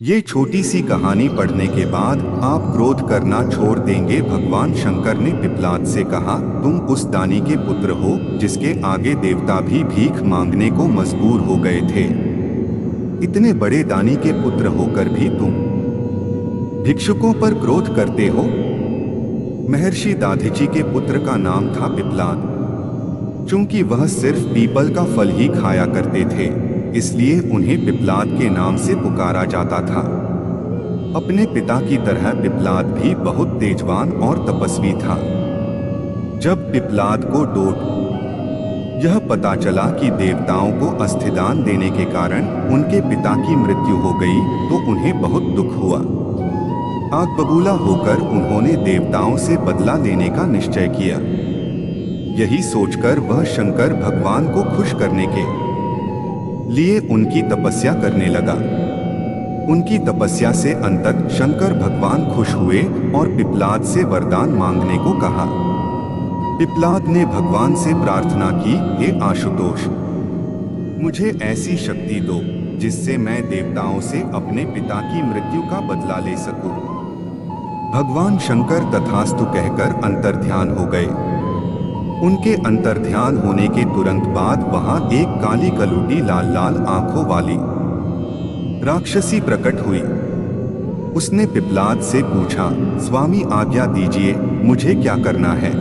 ये छोटी सी कहानी पढ़ने के बाद आप क्रोध करना छोड़ देंगे। भगवान शंकर ने पिपलाद से कहा, तुम उस दानी के पुत्र हो जिसके आगे देवता भी भीख मांगने को मजबूर हो गए थे। इतने बड़े दानी के पुत्र होकर भी तुम भिक्षुकों पर क्रोध करते हो। महर्षि दाधिची के पुत्र का नाम था पिपलाद। चूंकि वह सिर्फ पीपल का फल ही खाया करते थे, इसलिए उन्हें पिपलाद के नाम से पुकारा जाता था। अपने पिता की तरह पिपलाद भी बहुत तेजवान और तपस्वी था। जब पिपलाद को डोट यह पता चला कि देवताओं को अस्थिदान देने के कारण उनके पिता की मृत्यु हो गई, तो उन्हें बहुत दुख हुआ। आग बबूला होकर उन्होंने देवताओं से बदला लेने का निश्चय किया। यही सोचकर वह शंकर भगवान को खुश करने के लिए उनकी तपस्या करने लगा। उनकी तपस्या से अंततः शंकर भगवान खुश हुए और पिपलाद से वरदान मांगने को कहा। पिपलाद ने भगवान से प्रार्थना की, हे आशुतोष, मुझे ऐसी शक्ति दो जिससे मैं देवताओं से अपने पिता की मृत्यु का बदला ले सकूं। भगवान शंकर तथास्तु कहकर अंतर्ध्यान हो गए। उनके अंतर्ध्यान होने के तुरंत बाद वहां एक काली कलूटी लाल लाल आंखों वाली राक्षसी प्रकट हुई। उसने पिपलाद से पूछा, स्वामी आज्ञा दीजिए, मुझे क्या करना है।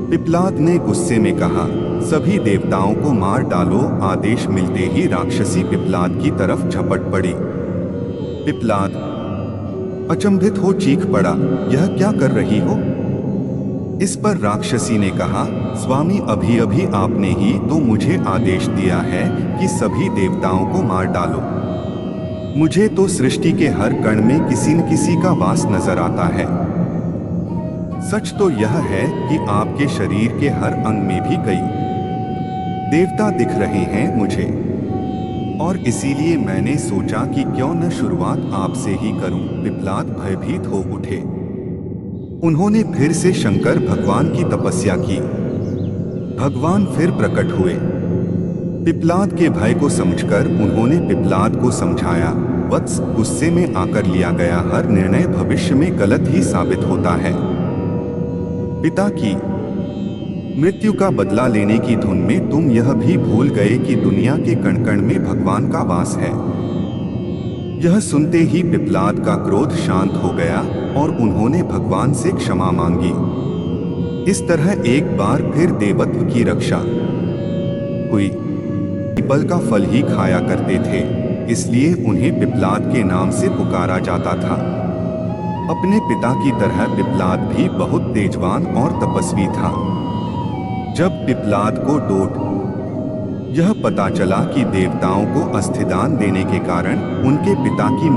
पिपलाद ने गुस्से में कहा, सभी देवताओं को मार डालो। आदेश मिलते ही राक्षसी पिपलाद की तरफ झपट पड़ी। पिपलाद अचंभित हो चीख पड़ा, यह क्या कर रही हो। इस पर राक्षसी ने कहा, स्वामी अभी अभी आपने ही तो मुझे आदेश दिया है कि सभी देवताओं को मार डालो। मुझे तो सृष्टि के हर कण में किसी न किसी का वास नजर आता है। सच तो यह है कि आपके शरीर के हर अंग में भी कई देवता दिख रहे हैं मुझे, और इसीलिए मैंने सोचा कि क्यों न शुरुआत आपसे ही करूं। पिपलाद भयभीत हो उठे। उन्होंने फिर से शंकर भगवान की तपस्या की। भगवान फिर प्रकट हुए। पिपलाद के भय को समझकर उन्होंने पिपलाद को समझाया, वत्स, गुस्से में आकर लिया गया हर निर्णय भविष्य में गलत ही साबित होता है। पिता की मृत्यु का बदला लेने की धुन में तुम यह भी भूल गए कि दुनिया के कण कण में भगवान का वास है। यह सुनते ही पिपलाद का क्रोध शांत हो गया और उन्होंने भगवान से क्षमा मांगी। इस तरह एक बार फिर देवत्व की रक्षा हुई। पीपल का फल ही खाया करते थे, इसलिए उन्हें पिपलाद के नाम से पुकारा जाता था। अपने पिता की तरह पिपलाद भी बहुत तेजवान और तपस्वी था। जब पिपलाद को डोट यह पता चला कि देवताओं को अस्थिदान देने के कारण उनके पिता की